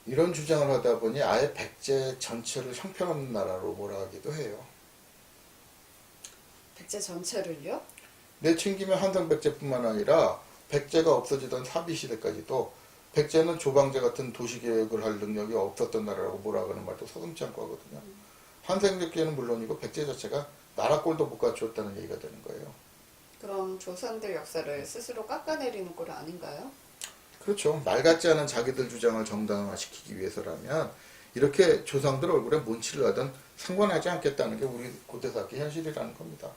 이런 주장을 하다 보니 아예 백제 전체를 형편없는 나라로 몰아가기도 해요. 백제 전체를요? 내친김에 한성백제뿐만 아니라 백제가 없어지던 사비시대까지도 백제는 조방제 같은 도시계획을 할 능력이 없었던 나라라고 몰아가는 말도 서슴지 않고 하거든요. 한성백제는 물론이고 백제 자체가 나라꼴도 못 갖추었다는 얘기가 되는 거예요. 그럼 조선들 역사를 스스로 깎아내리는 꼴 아닌가요? 그렇죠. 말 같지 않은 자기들 주장을 정당화시키기 위해서라면 이렇게 조상들 얼굴에 문치를 하든 상관하지 않겠다는 게 우리 고대사학의 현실이라는 겁니다.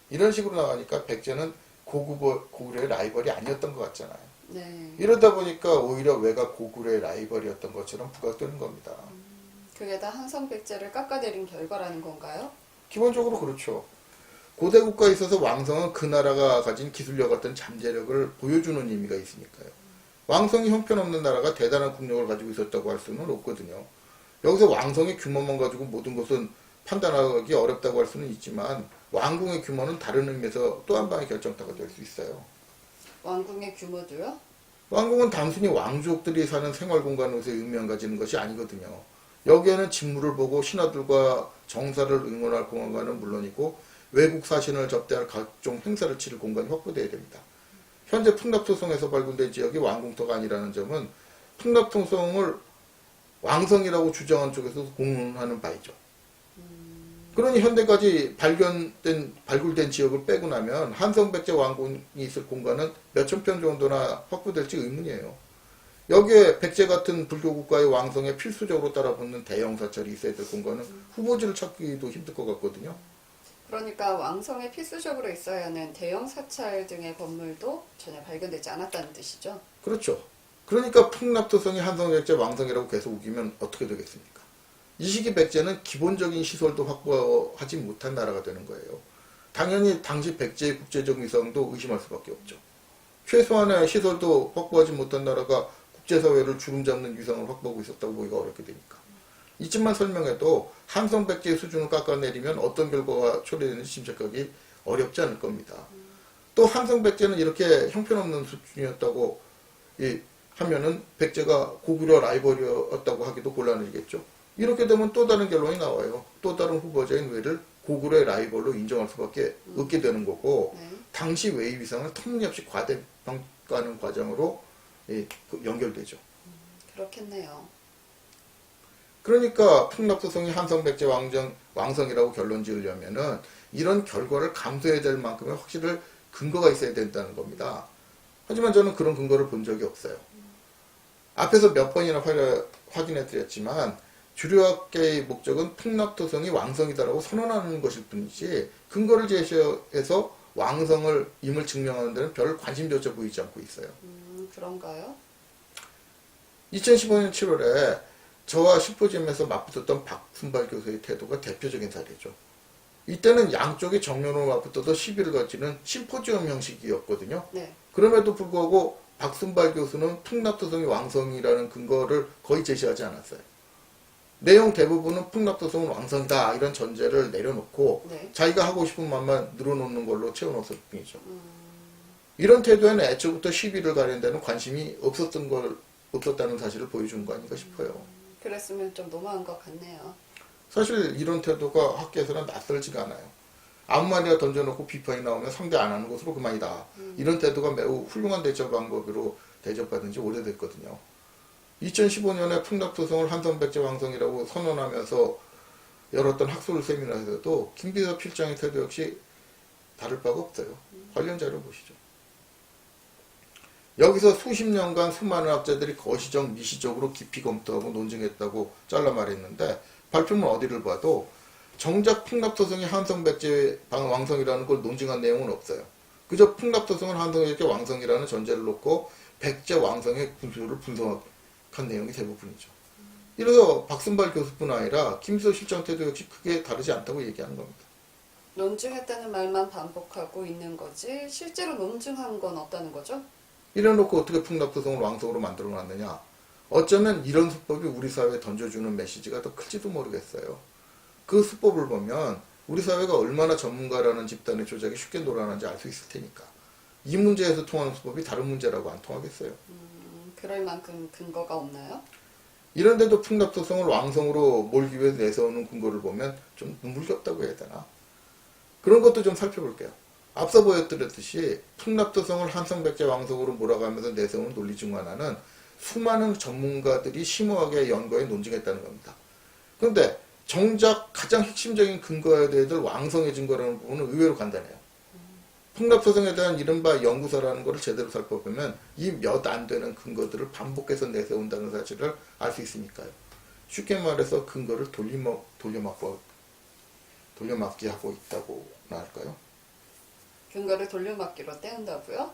이런 식으로 나가니까 백제는 고구려의 라이벌이 아니었던 것 같잖아요. 네. 이러다 보니까 오히려 왜가 고구려의 라이벌이었던 것처럼 부각되는 겁니다. 그게 다 한성백제를 깎아내린 결과라는 건가요? 기본적으로 그렇죠. 고대 국가에 있어서 왕성은 그 나라가 가진 기술력 같은 잠재력을 보여주는 의미가 있으니까요. 왕성이 형편없는 나라가 대단한 국력을 가지고 있었다고 할 수는 없거든요. 여기서 왕성의 규모만 가지고 모든 것은 판단하기 어렵다고 할 수는 있지만 왕궁의 규모는 다른 의미에서 또 한 방의 결정타가 될 수 있어요. 왕궁의 규모도요? 왕궁은 단순히 왕족들이 사는 생활 공간으로서의 의미만 가지는 것이 아니거든요. 여기에는 직무를 보고 신하들과 정사를 응원할 공간은 물론이고 외국 사신을 접대할 각종 행사를 치를 공간이 확보되어야 됩니다. 현재 풍납토성에서 발굴된 지역이 왕궁터가 아니라는 점은 풍납토성을 왕성이라고 주장한 쪽에서 공론하는 바이죠. 그러니 현대까지 발굴된 지역을 빼고 나면 한성백제 왕궁이 있을 공간은 몇천 평 정도나 확보될지 의문이에요. 여기에 백제 같은 불교 국가의 왕성에 필수적으로 따라붙는 대형 사찰이 있어야 될 공간은 후보지를 찾기도 힘들 것 같거든요. 그러니까 왕성에 필수적으로 있어야 하는 대형 사찰 등의 건물도 전혀 발견되지 않았다는 뜻이죠? 그렇죠. 그러니까 풍납토성이 한성백제 왕성이라고 계속 우기면 어떻게 되겠습니까? 이 시기 백제는 기본적인 시설도 확보하지 못한 나라가 되는 거예요. 당연히 당시 백제의 국제적 위상도 의심할 수밖에 없죠. 최소한의 시설도 확보하지 못한 나라가 국제사회를 주름잡는 위상을 확보하고 있었다고 보기가 어렵게 되니까. 이쯤만 설명해도 한성백제의 수준을 깎아내리면 어떤 결과가 초래되는지 짐작하기 어렵지 않을 겁니다. 또 한성백제는 이렇게 형편없는 수준이었다고 하면은 백제가 고구려 라이벌이었다고 하기도 곤란해지겠죠. 이렇게 되면 또 다른 결론이 나와요. 또 다른 후보자인 왜를 고구려의 라이벌로 인정할 수밖에 없게 되는 거고 네. 당시 왜의 위상을 터무니없이 과대평가하는 과정으로 연결되죠. 그렇겠네요. 그러니까 풍납토성이 한성백제 왕성이라고 결론 지으려면은 이런 결과를 감수해야 될 만큼의 확실한 근거가 있어야 된다는 겁니다. 하지만 저는 그런 근거를 본 적이 없어요. 앞에서 몇 번이나 확인해 드렸지만 주류학계의 목적은 풍납토성이 왕성이다라고 선언하는 것일 뿐이지 근거를 제시해서 왕성을 임을 증명하는 데는 별 관심조차 보이지 않고 있어요. 그런가요? 2015년 7월에 저와 슈퍼지엠에서 맞붙었던 박순발 교수의 태도가 대표적인 사례죠. 이때는 양쪽이 정면으로 맞붙어서 시비를 거치는 심포지엄 형식이었거든요. 네. 그럼에도 불구하고 박순발 교수는 풍납토성이 왕성이라는 근거를 거의 제시하지 않았어요. 내용 대부분은 풍납토성은 왕성이다 이런 전제를 내려놓고 네. 자기가 하고 싶은 말만 늘어놓는 걸로 채워넣었을 뿐이죠. 이런 태도에는 애초부터 시비를 가리는 데는 관심이 없었다는 사실을 보여준 거 아닌가 싶어요. 그랬으면 좀 너무한 것 같네요. 사실 이런 태도가 학계에서는 낯설지가 않아요. 아무 말이나 던져놓고 비판이 나오면 상대 안 하는 것으로 그만이다. 이런 태도가 매우 훌륭한 대처 방법으로 대접받은 지 오래됐거든요. 2015년에 풍납토성을 한성백제 왕성이라고 선언하면서 열었던 학술 세미나에서도 김비서 필장의 태도 역시 다를 바가 없어요. 관련 자료 보시죠. 여기서 수십 년간 수많은 학자들이 거시적, 미시적으로 깊이 검토하고 논증했다고 잘라 말했는데 발표문 어디를 봐도 정작 풍납토성이 한성백제 왕성이라는 걸 논증한 내용은 없어요. 그저 풍납토성은 한성백제 왕성이라는 전제를 놓고 백제 왕성의 구조를 분석한 내용이 대부분이죠. 이래서 박순발 교수뿐 아니라 김비서 실장 태도 역시 크게 다르지 않다고 얘기하는 겁니다. 논증했다는 말만 반복하고 있는 거지 실제로 논증한 건 없다는 거죠? 이래놓고 어떻게 풍납토성을 왕성으로 만들어놨느냐. 어쩌면 이런 수법이 우리 사회에 던져주는 메시지가 더 클지도 모르겠어요. 그 수법을 보면 우리 사회가 얼마나 전문가라는 집단의 조작이 쉽게 놀아나는지 알 수 있을 테니까. 이 문제에서 통하는 수법이 다른 문제라고 안 통하겠어요. 그럴 만큼 근거가 없나요? 이런데도 풍납도성을 왕성으로 몰기 위해서 내세우는 근거를 보면 좀 눈물겹다고 해야 되나? 그런 것도 좀 살펴볼게요. 앞서 보여드렸듯이 풍납도성을 한성백제 왕성으로 몰아가면서 내세우는 논리 중 하나는 수많은 전문가들이 심오하게 연구해 논증했다는 겁니다. 그런데 정작 가장 핵심적인 근거에 대해서 왕성의 증거라는 부분은 의외로 간단해요. 풍납도성에 대한 이른바 연구서라는 것을 제대로 살펴보면 이 몇 안 되는 근거들을 반복해서 내세운다는 사실을 알 수 있으니까요. 쉽게 말해서 근거를 돌려막기 하고 있다고 할까요? 근거를 돌려막기로 때운다고요?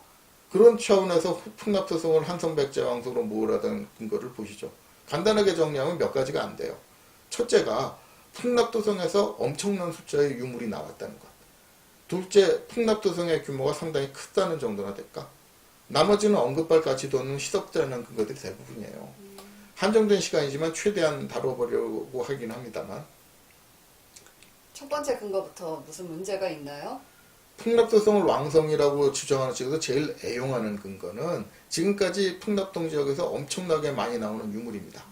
그런 차원에서 풍납도성을 한성백제 왕성으로 모으라던 근거를 보시죠. 간단하게 정리하면 몇 가지가 안 돼요. 첫째가 풍납도성에서 엄청난 숫자의 유물이 나왔다는 것. 둘째, 풍납도성의 규모가 상당히 크다는 정도나 될까? 나머지는 언급할 가치도 없는 시덥잖은 근거들이 대부분이에요. 한정된 시간이지만 최대한 다뤄보려고 하긴 합니다만, 첫 번째 근거부터 무슨 문제가 있나요? 풍납도성을 왕성이라고 주장하는 측에서 제일 애용하는 근거는 지금까지 풍납동 지역에서 엄청나게 많이 나오는 유물입니다.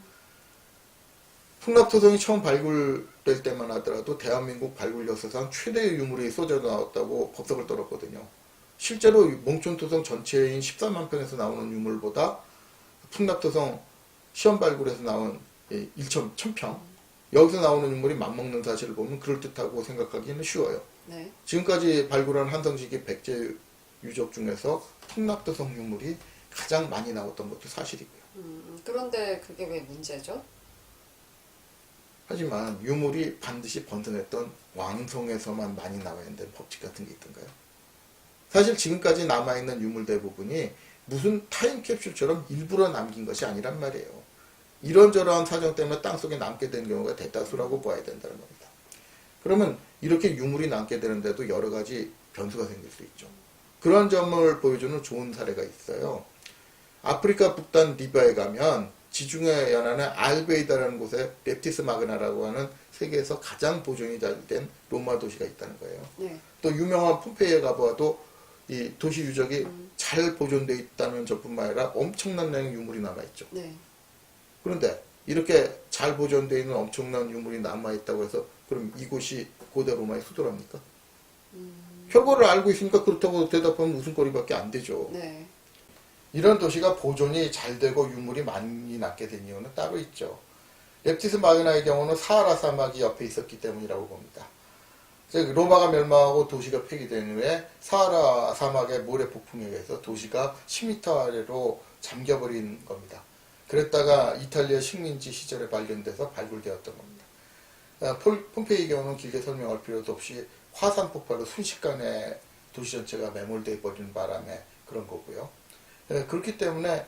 풍납도성이 처음 발굴될 때만 하더라도 대한민국 발굴 역사상 최대의 유물이 쏟아져 나왔다고 법석을 떨었거든요. 실제로 몽촌토성 전체인 14만 평에서 나오는 유물보다 풍납도성 시험 발굴에서 나온 1,000평 여기서 나오는 유물이 맞먹는 사실을 보면 그럴듯하고 생각하기는 쉬워요. 네. 지금까지 발굴한 한성시기 백제 유적 중에서 풍납도성 유물이 가장 많이 나왔던 것도 사실이고요. 그런데 그게 왜 문제죠? 하지만 유물이 반드시 번성했던 왕성에서만 많이 나와야 한다는 법칙 같은 게 있던가요? 사실 지금까지 남아있는 유물 대부분이 무슨 타임캡슐처럼 일부러 남긴 것이 아니란 말이에요. 이런저런 사정 때문에 땅속에 남게 된 경우가 대다수라고 봐야 된다는 겁니다. 그러면 이렇게 유물이 남게 되는데도 여러 가지 변수가 생길 수 있죠. 그런 점을 보여주는 좋은 사례가 있어요. 아프리카 북단 리비아에 가면 지중해 연안의 알베이다라는 곳에 렙티스 마그나라고 하는 세계에서 가장 보존이 잘 된 로마 도시가 있다는 거예요. 네. 또 유명한 폼페이에 가봐도 이 도시 유적이 잘 보존되어 있다는 것뿐만 아니라 엄청난 양의 유물이 남아있죠. 네. 그런데 이렇게 잘 보존되어 있는 엄청난 유물이 남아있다고 해서 그럼 이곳이 고대 로마의 수도랍니까? 결과를 알고 있으니까 그렇다고 대답하면 웃음거리밖에 안 되죠. 네. 이런 도시가 보존이 잘 되고 유물이 많이 남게 된 이유는 따로 있죠. 렙티스 마그나의 경우는 사하라 사막이 옆에 있었기 때문이라고 봅니다. 즉 로마가 멸망하고 도시가 폐기된 후에 사하라 사막의 모래 폭풍에 의해서 도시가 10m 아래로 잠겨버린 겁니다. 그랬다가 이탈리아 식민지 시절에 발견돼서 발굴되었던 겁니다. 폼페이의 경우는 길게 설명할 필요도 없이 화산 폭발로 순식간에 도시 전체가 매몰되어 버리는 바람에 그런 거고요. 그렇기 때문에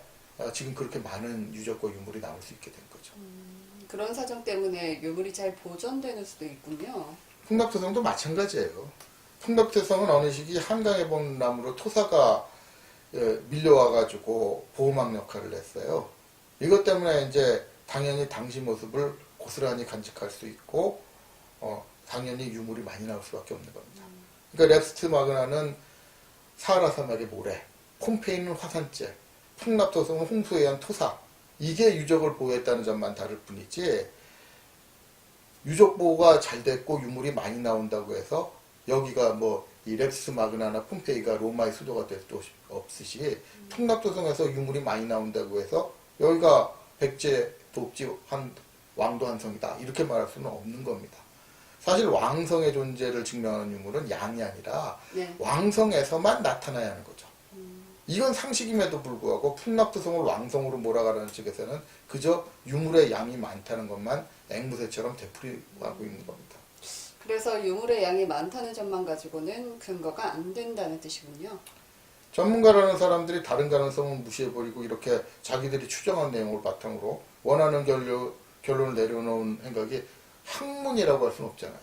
지금 그렇게 많은 유적과 유물이 나올 수 있게 된 거죠. 그런 사정 때문에 유물이 잘 보존되는 수도 있군요. 풍납토성도 마찬가지예요. 풍납토성은 어느 시기 한강에 본 나무로 토사가 밀려와가지고 보호막 역할을 했어요. 이것 때문에 이제 당연히 당시 모습을 고스란히 간직할 수 있고 당연히 유물이 많이 나올 수밖에 없는 겁니다. 그러니까 렙티스 마그나는 사하라 사막의 모래, 폼페이는 화산재, 풍납토성은 홍수에 의한 토사, 이게 유적을 보호했다는 점만 다를 뿐이지 유적 보호가 잘 됐고 유물이 많이 나온다고 해서 여기가 뭐 이 렙티스 마그나나 폼페이가 로마의 수도가 될 수 없듯이 풍납토성에서 유물이 많이 나온다고 해서 여기가 백제 도읍지 한 왕도 한성이다 이렇게 말할 수는 없는 겁니다. 사실 왕성의 존재를 증명하는 유물은 양이 아니라 네. 왕성에서만 나타나야 하는 거죠. 이건 상식임에도 불구하고 풍납토성을 왕성으로 몰아가려는 측에서는 그저 유물의 양이 많다는 것만 앵무새처럼 되풀이하고 있는 겁니다. 그래서 유물의 양이 많다는 점만 가지고는 근거가 안 된다는 뜻이군요. 전문가라는 사람들이 다른 가능성은 무시해버리고 이렇게 자기들이 추정한 내용을 바탕으로 원하는 결론을 내려놓은 생각이 학문이라고 할 수는 없잖아요.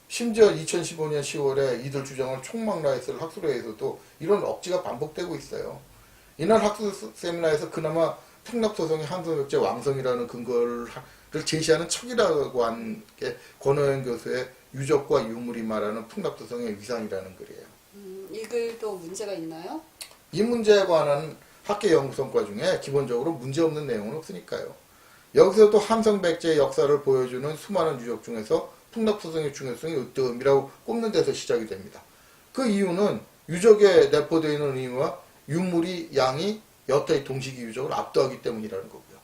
심지어 2015년 10월에 이들 주장을 총망라했을 학술회에서도 이런 억지가 반복되고 있어요. 이날 학술 세미나에서 그나마 풍납토성이 한성백제 왕성이라는 근거를 제시하는 척이라고 한 게 권호영 교수의 유적과 유물이 말하는 풍납토성의 위상이라는 글이에요. 이 글도 문제가 있나요? 이 문제에 관한 학계 연구 성과 중에 기본적으로 문제없는 내용은 없으니까요. 여기서도 함성백제의 역사를 보여주는 수많은 유적 중에서 풍납토성의 중요성이 으뜸이라고 꼽는 데서 시작이 됩니다. 그 이유는 유적에 내포되어 있는 의미와 유물이 양이 여타의 동시기 유적을 압도하기 때문이라는 거고요.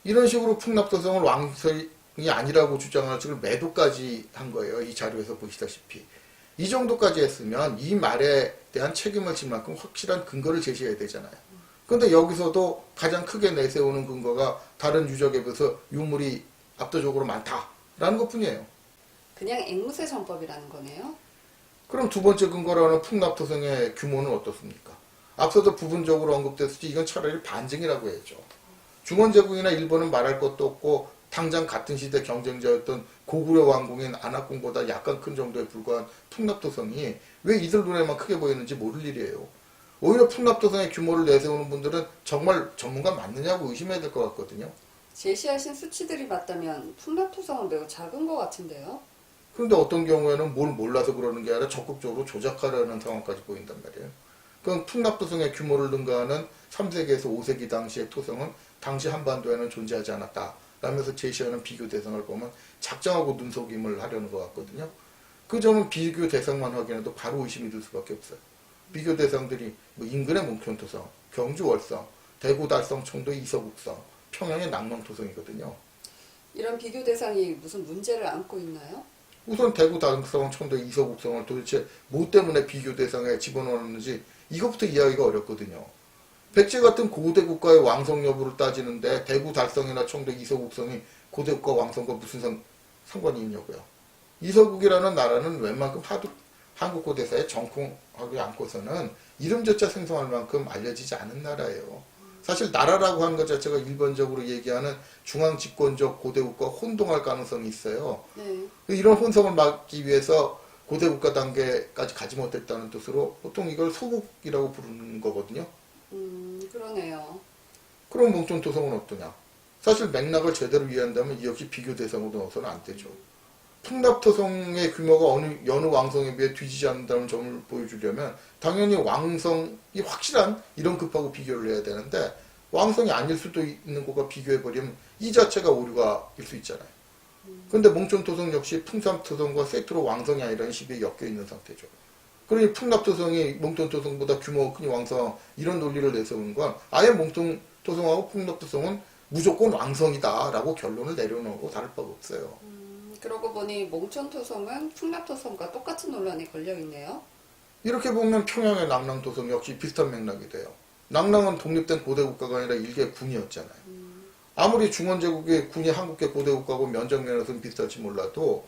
이런 식으로 풍납토성을 왕성이 아니라고 주장할 식으로 매도까지 한 거예요. 이 자료에서 보시다시피. 이 정도까지 했으면 이 말에 대한 책임을 질 만큼 확실한 근거를 제시해야 되잖아요. 그런데 여기서도 가장 크게 내세우는 근거가 다른 유적에 비해서 유물이 압도적으로 많다라는 것 뿐이에요. 그냥 앵무새 전법이라는 거네요. 그럼 두 번째 근거라는 풍납토성의 규모는 어떻습니까? 앞서도 부분적으로 언급됐듯이 이건 차라리 반증이라고 해야죠. 중원제국이나 일본은 말할 것도 없고 당장 같은 시대 경쟁자였던 고구려 왕궁인 안악궁보다 약간 큰 정도에 불과한 풍납토성이 왜 이들 눈에만 크게 보이는지 모를 일이에요. 오히려 풍납토성의 규모를 내세우는 분들은 정말 전문가 맞느냐고 의심해야 될 것 같거든요. 제시하신 수치들이 맞다면 풍납토성은 매우 작은 것 같은데요. 그런데 어떤 경우에는 뭘 몰라서 그러는 게 아니라 적극적으로 조작하려는 상황까지 보인단 말이에요. 그럼 풍납토성의 규모를 능가하는 3세기에서 5세기 당시의 토성은 당시 한반도에는 존재하지 않았다 라면서 제시하는 비교 대상을 보면 작정하고 눈속임을 하려는 것 같거든요. 그 점은 비교 대상만 확인해도 바로 의심이 들 수밖에 없어요. 비교 대상들이 뭐 인근의 몽촌토성, 경주 월성, 대구 달성 청도 이서국성, 평양의 낙농토성이거든요. 이런 비교 대상이 무슨 문제를 안고 있나요? 우선 대구 달성 청도 이서국성을 도대체 뭐 때문에 비교 대상에 집어넣었는지 이것부터 이해하기가 어렵거든요. 백제 같은 고대 국가의 왕성 여부를 따지는데 대구 달성이나 청도 이서국성이 고대 국가 왕성과 무슨 상관이 있냐고요. 이서국이라는 나라는 웬만큼 한국 고대사에 정통하지 않고서는 이름조차 생성할 만큼 알려지지 않은 나라예요. 사실 나라라고 하는 것 자체가 일반적으로 얘기하는 중앙 집권적 고대 국가 혼동할 가능성이 있어요. 네. 이런 혼성을 막기 위해서 고대 국가 단계까지 가지 못했다는 뜻으로 보통 이걸 소국이라고 부르는 거거든요. 그러네요. 그럼 몽촌토성은 어떠냐? 사실 맥락을 제대로 이해한다면 이 역시 비교 대상으로 넣어서는 안 되죠. 풍납토성의 규모가 여느 왕성에 비해 뒤지지 않는다는 점을 보여주려면 당연히 왕성이 확실한 이런 급하고 비교를 해야 되는데 왕성이 아닐 수도 있는 것과 비교해버리면 이 자체가 오류가 일 수 있잖아요. 그런데 몽촌토성 역시 풍삼토성과 세트로 왕성이 아니라는 시비에 엮여 있는 상태죠. 그러니 풍납토성이 몽촌토성보다 규모가 크니 왕성 이런 논리를 내세우는 건 아예 몽촌토성하고 풍납토성은 무조건 왕성이다라고 결론을 내려놓은 거 다를 바가 없어요. 그러고 보니 몽촌토성은 풍납토성과 똑같은 논란이 걸려있네요. 이렇게 보면 평양의 낙랑토성 역시 비슷한 맥락이 돼요. 낙랑은 독립된 고대 국가가 아니라 일개 군이었잖아요. 아무리 중원제국의 군이 한국의 고대 국가고 면적면에서는 비슷할지 몰라도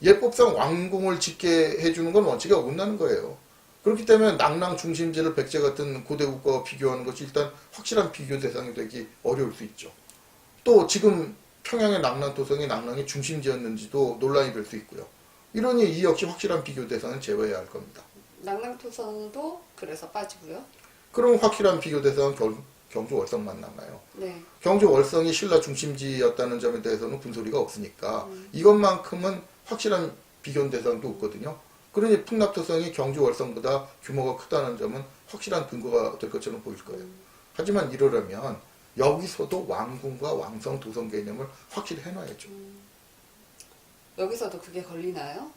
예법상 왕궁을 짓게 해주는 건 원칙에 어긋나는 거예요. 그렇기 때문에 낙랑 중심지를 백제 같은 고대 국가와 비교하는 것이 일단 확실한 비교 대상이 되기 어려울 수 있죠. 또 지금 평양의 낙랑토성이 낙랑의 중심지였는지도 논란이 될 수 있고요. 이러니 이 역시 확실한 비교 대상은 제외해야 할 겁니다. 낙랑토성도 그래서 빠지고요. 그럼 확실한 비교 대상은 경주 월성만 남아요. 네. 경주 월성이 신라 중심지였다는 점에 대해서는 군소리가 없으니까 이것만큼은 확실한 비교 대상도 없거든요. 그러니 풍납토성이 경주 월성보다 규모가 크다는 점은 확실한 근거가 될 것처럼 보일 거예요. 하지만 이러려면 여기서도 왕궁과 왕성 도성 개념을 확실히 해놔야죠. 여기서도 그게 걸리나요?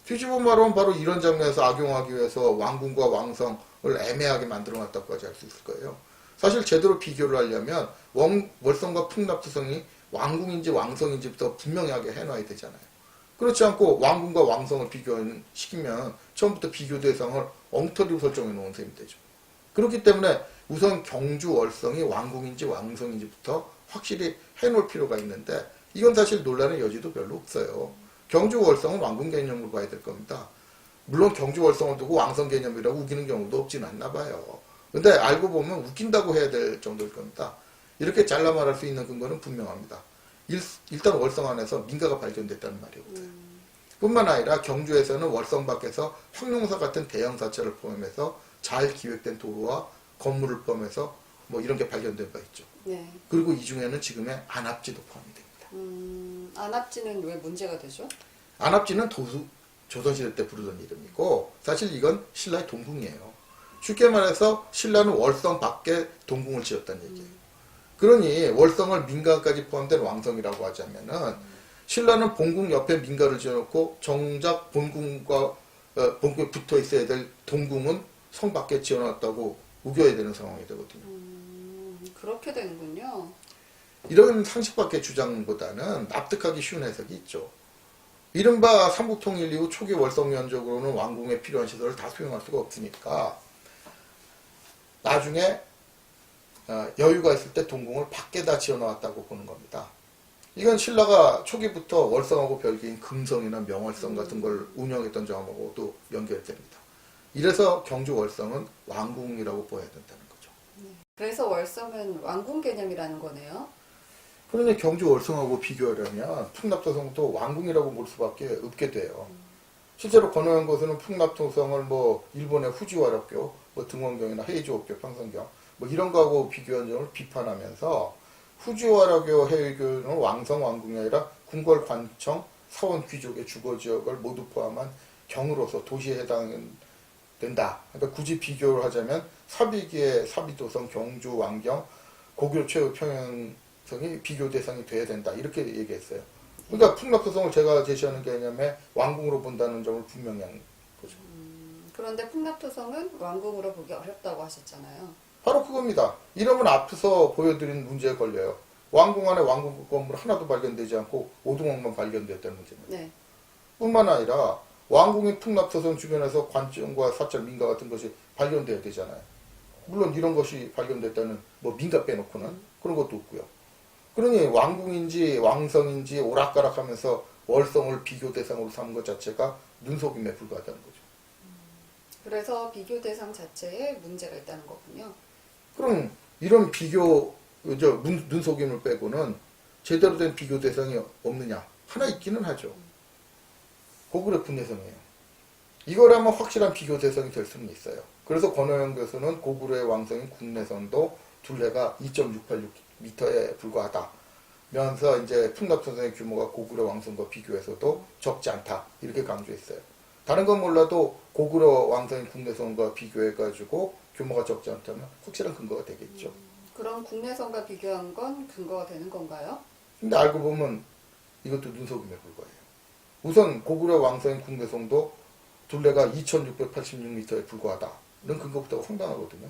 뒤집어 말하면 바로 이런 장면에서 악용하기 위해서 왕궁과 왕성을 애매하게 만들어놨다고까지 할 수 있을 거예요. 사실 제대로 비교를 하려면 월성과 풍납토성이 왕궁인지 왕성인지부터 분명하게 해놔야 되잖아요. 그렇지 않고 왕궁과 왕성을 시키면 처음부터 비교 대상을 엉터리로 설정해 놓은 셈이 되죠. 그렇기 때문에 우선 경주 월성이 왕궁인지 왕성인지부터 확실히 해놓을 필요가 있는데 이건 사실 논란의 여지도 별로 없어요. 경주 월성은 왕궁 개념으로 봐야 될 겁니다. 물론 경주 월성을 두고 왕성 개념이라고 우기는 경우도 없진 않나 봐요. 근데 알고 보면 웃긴다고 해야 될 정도일 겁니다. 이렇게 잘라 말할 수 있는 근거는 분명합니다. 일단 월성 안에서 민가가 발견됐다는 말이 없어요. 뿐만 아니라 경주에서는 월성 밖에서 황룡사 같은 대형 사찰을 포함해서 잘 기획된 도로와 건물을 포함해서 뭐 이런 게 발견된 바 있죠. 네. 그리고 이 중에는 지금의 안압지도 포함이 됩니다. 안압지는 왜 문제가 되죠? 안압지는 조선시대 때 부르던 이름이고 사실 이건 신라의 동궁이에요. 쉽게 말해서 신라는 월성 밖에 동궁을 지었다는 얘기예요. 그러니 월성을 민가까지 포함된 왕성이라고 하자면은 신라는 본궁 옆에 민가를 지어놓고 정작 본궁에 붙어 있어야 될 동궁은 성 밖에 지어놨다고 우겨야 되는 상황이 되거든요. 그렇게 되는군요. 이런 상식밖의 주장보다는 납득하기 쉬운 해석이 있죠. 이른바 삼국통일 이후 초기 월성연적으로는 왕궁에 필요한 시설을 다 수용할 수가 없으니까 나중에 여유가 있을 때 동궁을 밖에다 지어놓았다고 보는 겁니다. 이건 신라가 초기부터 월성하고 별개인 금성이나 명월성 같은 걸 운영했던 점하고도 연결됩니다. 이래서 경주 월성은 왕궁이라고 보아야 된다는 거죠. 그래서 월성은 왕궁 개념이라는 거네요. 그러니 경주 월성하고 비교하려면 풍납도성도 왕궁이라고 볼 수밖에 없게 돼요. 실제로 건너온 곳에는 풍납도성을 일본의 후지와라교, 등원경이나 헤이즈오교, 평성경 이런 거하고 비교한 점을 비판하면서 후지와라교 헤이교는 왕성 왕궁이 아니라 궁궐 관청 사원 귀족의 주거 지역을 모두 포함한 경으로서 도시에 해당된다. 그러니까 굳이 비교를 하자면 사비기의 사비도성, 경주, 왕경, 고교 최후 평양성이 비교 대상이 돼야 된다. 이렇게 얘기했어요. 그러니까 풍납도성을 제가 제시하는 개념에 왕궁으로 본다는 점을 분명히 한 거죠. 그런데 풍납도성은 왕궁으로 보기 어렵다고 하셨잖아요. 바로 그겁니다. 이러면 앞서 보여드린 문제에 걸려요. 왕궁 안에 왕궁 건물 하나도 발견되지 않고 오두막만 발견됐다는 문제입니다. 네. 뿐만 아니라 왕궁인 풍납도성 주변에서 관청과 사찰, 민가 같은 것이 발견돼야 되잖아요. 물론 이런 것이 발견됐다는 민가 빼놓고는 그런 것도 없고요. 그러니 왕궁인지 왕성인지 오락가락하면서 월성을 비교 대상으로 삼은 것 자체가 눈속임에 불과하다는 거죠. 그래서 비교 대상 자체에 문제가 있다는 거군요. 그럼 이런 비교, 눈속임을 빼고는 제대로 된 비교 대상이 없느냐? 하나 있기는 하죠. 고구려 군내성이에요. 이거라면 확실한 비교 대상이 될 수는 있어요. 그래서 권호영 교수는 고구려의 왕성인 국내성도 둘레가 2.686m에 불과하다. 면서 이제 풍납도성의 규모가 고구려 왕성과 비교해서도 적지 않다. 이렇게 강조했어요. 다른 건 몰라도 고구려 왕성인 국내성과 비교해가지고 규모가 적지 않다면 확실한 근거가 되겠죠. 그럼 국내성과 비교한 건 근거가 되는 건가요? 근데 알고 보면 이것도 눈속임에 불과해요. 우선 고구려 왕성인 국내성도 둘레가 2686m에 불과하다는 근거부터 황당하거든요.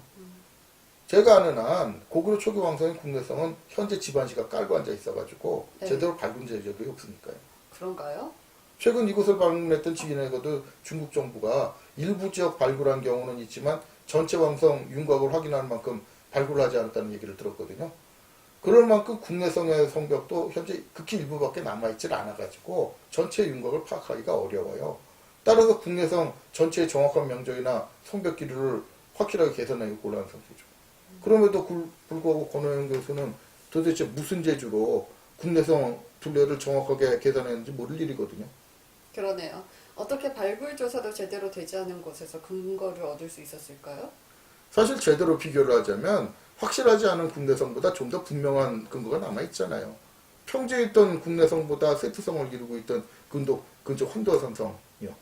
제가 아는 한 고구려 초기 왕성인 국내성은 현재 집안시가 깔고 앉아 있어가지고 네. 제대로 밝은 적이 없으니까요. 그런가요? 최근 이곳을 방문했던 지인에게도 중국 정부가 일부 지역 발굴한 경우는 있지만 전체 왕성 윤곽을 확인할 만큼 발굴하지 않았다는 얘기를 들었거든요. 그럴 만큼 국내성의 성벽도 현재 극히 일부밖에 남아있질 않아가지고 전체 윤곽을 파악하기가 어려워요. 따라서 국내성 전체의 정확한 명적이나 성벽 길이를 확실하게 계산하기 곤란한 상태죠. 그럼에도 불구하고 권호영 교수는 도대체 무슨 재주로 국내성 둘레를 정확하게 계산했는지 모를 일이거든요. 그러네요. 어떻게 발굴 조사도 제대로 되지 않은 곳에서 근거를 얻을 수 있었을까요? 사실 제대로 비교를 하자면 확실하지 않은 국내성보다 좀 더 분명한 근거가 남아있잖아요. 평지에 있던 국내성보다 세트성을 이루고 있던 근처 환도성성이요.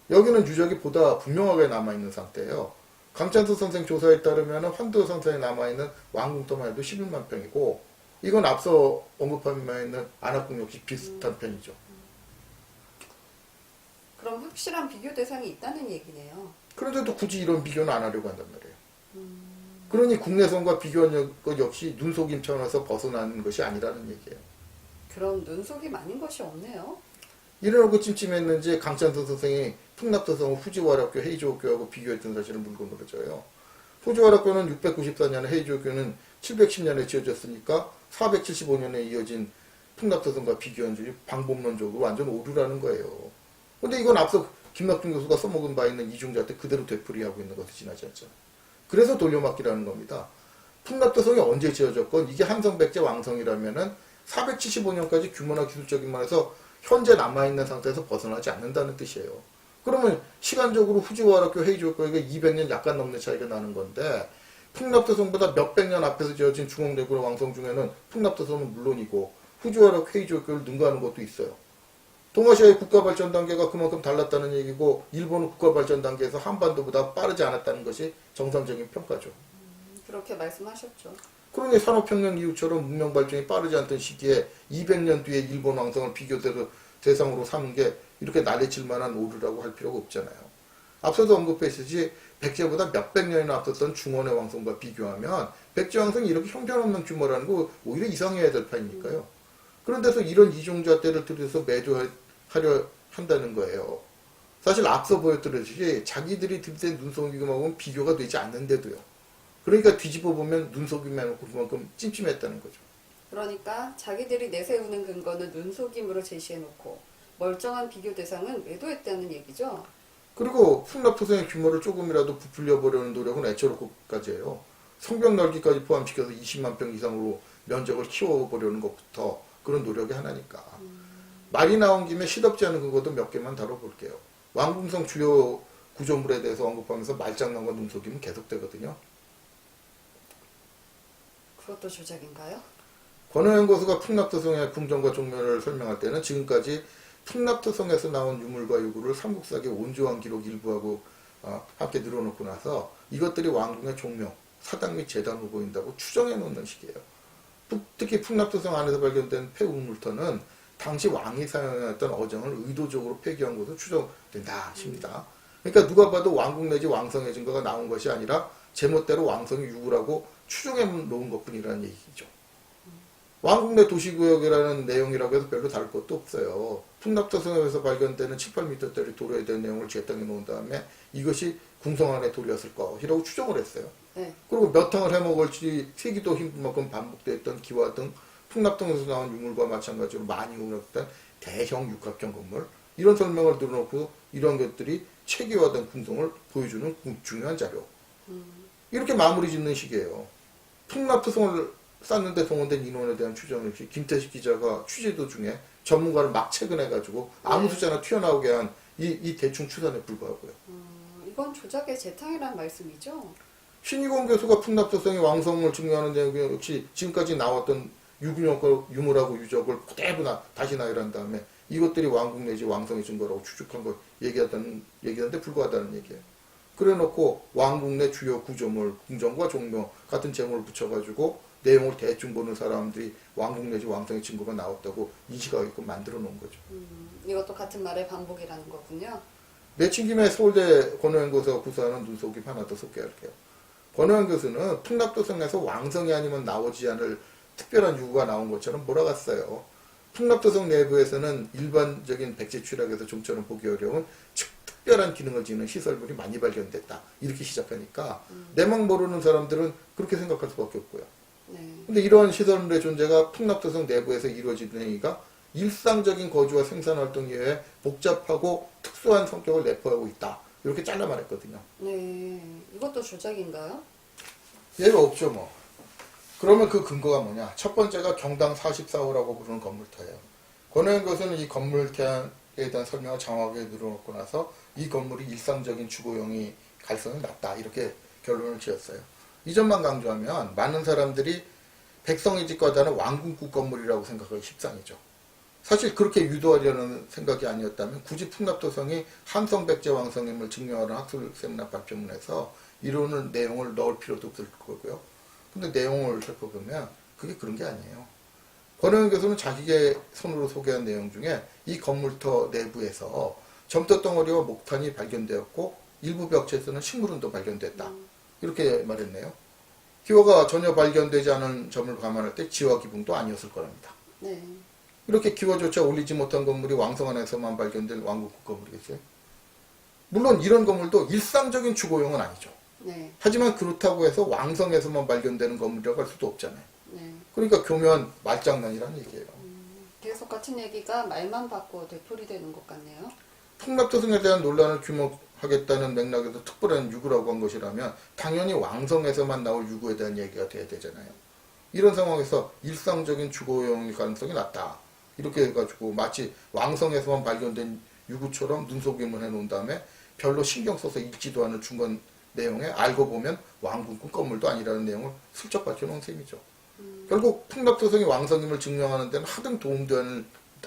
여기는 유적이 보다 분명하게 남아있는 상태예요. 강찬수 선생 조사에 따르면 환도성성에 남아있는 왕궁터만 해도 11만 평이고 이건 앞서 언급한 바 있는 안압궁 역시 비슷한 편이죠. 그럼 확실한 비교 대상이 있다는 얘기네요. 그런데도 굳이 이런 비교는 안 하려고 한단 말이에요. 그러니 국내성과 비교한 것 역시 눈속임 차원에서 벗어나는 것이 아니라는 얘기예요. 그럼 눈속임 아닌 것이 없네요. 이래놓고 찜찜했는지 강찬수 선생이 풍납도성을 후지와락교, 헤이즈오교하고 비교했던 사실을 물건으로 줘요. 후지와락교는 694년에 헤이즈오교는 710년에 지어졌으니까 475년에 이어진 풍납도성과 비교한 줄이 방법론적으로 완전 오류라는 거예요. 근데 이건 앞서 김낙준 교수가 써먹은 바 있는 이중자한테 그대로 되풀이하고 있는 것이 지나지 않잖아요. 그래서 돌려막기라는 겁니다. 풍납도성이 언제 지어졌건 이게 한성백제 왕성이라면은 475년까지 규모나 기술적인 면에서 현재 남아있는 상태에서 벗어나지 않는다는 뜻이에요. 그러면 시간적으로 후지와라교 헤이즈오교에게 200년 약간 넘는 차이가 나는 건데 풍납도성보다 몇백 년 앞에서 지어진 중앙대구의 왕성 중에는 풍납도성은 물론이고 후지와라교 헤이즈오교를 능가하는 것도 있어요. 동아시아의 국가발전 단계가 그만큼 달랐다는 얘기고 일본은 국가발전 단계에서 한반도보다 빠르지 않았다는 것이 정상적인 평가죠. 그렇게 말씀하셨죠. 그러니 산업혁명 이후처럼 문명 발전이 빠르지 않던 시기에 200년 뒤에 일본 왕성을 비교 대상으로 삼은 게 이렇게 난리칠 만한 오류라고 할 필요가 없잖아요. 앞서도 언급했듯이 백제보다 몇백 년이나 앞섰던 중원의 왕성과 비교하면 백제 왕성이 이렇게 형편없는 규모라는 거 오히려 이상해야 될 판이니까요. 그런데서 이런 이종자 때를 들여서 매도하려 한다는 거예요. 사실 앞서 보였듯이 자기들이 들때 눈속임하고는 비교가 되지 않는데도요. 그러니까 뒤집어 보면 눈속임해놓고 그만큼 찜찜했다는 거죠. 그러니까 자기들이 내세우는 근거는 눈속임으로 제시해놓고 멀쩡한 비교 대상은 매도했다는 얘기죠. 그리고 풍납토성의 규모를 조금이라도 부풀려보려는 노력은 애처롭고까지예요. 성벽 넓기까지 포함시켜서 20만 평 이상으로 면적을 키워보려는 것부터 그런 노력이 하나니까. 말이 나온 김에 시덥지 않은 그것도 몇 개만 다뤄볼게요. 왕궁성 주요 구조물에 대해서 언급하면서 말장난과 눈속임은 계속되거든요. 그것도 조작인가요? 권오현 교수가 풍납토성의 궁전과 종묘를 설명할 때는 지금까지 풍납토성에서 나온 유물과 유구를 삼국사기 온조왕 기록 일부하고 함께 늘어놓고 나서 이것들이 왕궁의 종묘, 사당 및 재단으로 보인다고 추정해 놓는 식이에요. 특히 풍납토성 안에서 발견된 폐우물터는 당시 왕이 사용했던 어정을 의도적으로 폐기한 것으로 추정된다 싶니다. 그러니까 누가 봐도 왕궁 내지 왕성의 증거가 나온 것이 아니라 제멋대로 왕성이 유구라고 추정해 놓은 것뿐이라는 얘기죠. 왕궁 내 도시구역이라는 내용이라고 해서 별로 다를 것도 없어요. 풍납토성에서 발견되는 7, 8m짜리 도로에 대한 내용을 제땅에 놓은 다음에 이것이 궁성 안의 돌이었을 것이라고 추정을 했어요. 네. 그리고 몇 탕을 해먹을지 세기도 힘들 만큼 반복됐던 기와 등 풍납통에서 나온 유물과 마찬가지로 많이 운영된 대형 육각형 건물 이런 설명을 들어놓고 이런 것들이 체계화된 궁성을 보여주는 중요한 자료. 이렇게 마무리 짓는 식이에요. 풍납토성을 쌓는데 동원된 인원에 대한 추정을 김태식 기자가 취재 도중에 전문가를 막 채근해가지고 아무 숫자나 튀어나오게 한 이 대충 추산에 불과하고요. 이건 조작의 재탕이란 말씀이죠? 신이공 교수가 풍납토성의 왕성을 증명하는 내용 역시 지금까지 나왔던 유물하고 유적을 그대로 다시 나열한 다음에 이것들이 왕궁 내지 왕성의 증거라고 추측한 거 얘기하는데 불과하다는 얘기예요. 그래놓고 왕궁 내 주요 구조물, 궁전과 종묘 같은 제목을 붙여가지고 내용을 대충 보는 사람들이 왕궁 내지 왕성의 증거가 나왔다고 인식하게끔 만들어 놓은 거죠. 이것도 같은 말의 반복이라는 거군요. 내친 김에 서울대 권오현 교수가 구사하는 눈속임 하나 더 소개할게요. 권오현 교수는 풍납토성에서 왕성이 아니면 나오지 않을 특별한 유구가 나온 것처럼 몰아갔어요. 풍납토성 내부에서는 일반적인 백제 취락에서 좀처럼 보기 어려운 특별한 기능을 지니는 시설물이 많이 발견됐다. 이렇게 시작하니까 내막 모르는 사람들은 그렇게 생각할 수밖에 없고요. 네. 근데 이러한 시설물의 존재가 풍납토성 내부에서 이루어지는 행위가 일상적인 거주와 생산활동 이외에 복잡하고 특수한 성격을 내포하고 있다. 이렇게 잘라 말했거든요. 네. 이것도 조작인가요? 예가 없죠 뭐. 그러면 그 근거가 뭐냐. 첫 번째가 경당 44호라고 부르는 건물터예요. 권오현 교수는 이 건물터에 대한 설명을 장황하게 늘어놓고 나서 이 건물이 일상적인 주거용이 가능성이 낮다. 이렇게 결론을 지었어요. 이 점만 강조하면 많은 사람들이 백성의 집과다는 왕궁급 건물이라고 생각하기 십상이죠. 사실 그렇게 유도하려는 생각이 아니었다면 굳이 풍납토성이 한성백제 왕성임을 증명하는 학술 세미나 발표문에서 이러는 내용을 넣을 필요도 없을 거고요. 근데 내용을 살펴보면 그게 그런 게 아니에요. 권오현 교수는 자기의 손으로 소개한 내용 중에 이 건물터 내부에서 점토 덩어리와 목탄이 발견되었고 일부 벽체에서는 식물은도 발견됐다. 이렇게 말했네요. 기와가 전혀 발견되지 않은 점을 감안할 때 지화 기붕도 아니었을 거랍니다. 네. 이렇게 기와조차 올리지 못한 건물이 왕성 안에서만 발견될 왕국급 건물이겠어요? 물론 이런 건물도 일상적인 주거용은 아니죠. 네. 하지만 그렇다고 해서 왕성에서만 발견되는 건물이라고 할 수도 없잖아요. 네. 그러니까 교묘한 말장난이라는 얘기예요. 계속 같은 얘기가 말만 바꿔 되풀이되는 것 같네요. 풍납토성에 대한 논란을 규모하겠다는 맥락에서 특별한 유구라고 한 것이라면 당연히 왕성에서만 나올 유구에 대한 얘기가 돼야 되잖아요. 이런 상황에서 일상적인 주거용일 가능성이 낮다. 이렇게 해가지고 마치 왕성에서만 발견된 유구처럼 눈속임을 해놓은 다음에 별로 신경 써서 읽지도 않은 중간 내용에 알고 보면 왕궁급 건물도 아니라는 내용을 슬쩍 밝혀놓은 셈이죠. 결국 풍납토성이 왕성임을 증명하는 데는 하등 도움도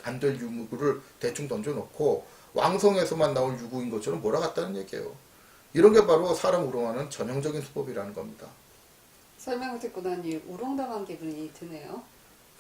안 될 유구를 대충 던져놓고 왕성에서만 나올 유구인 것처럼 몰아갔다는 얘기예요. 이런 게 바로 사람 우롱하는 전형적인 수법이라는 겁니다. 설명을 듣고 나니 우롱당한 기분이 드네요.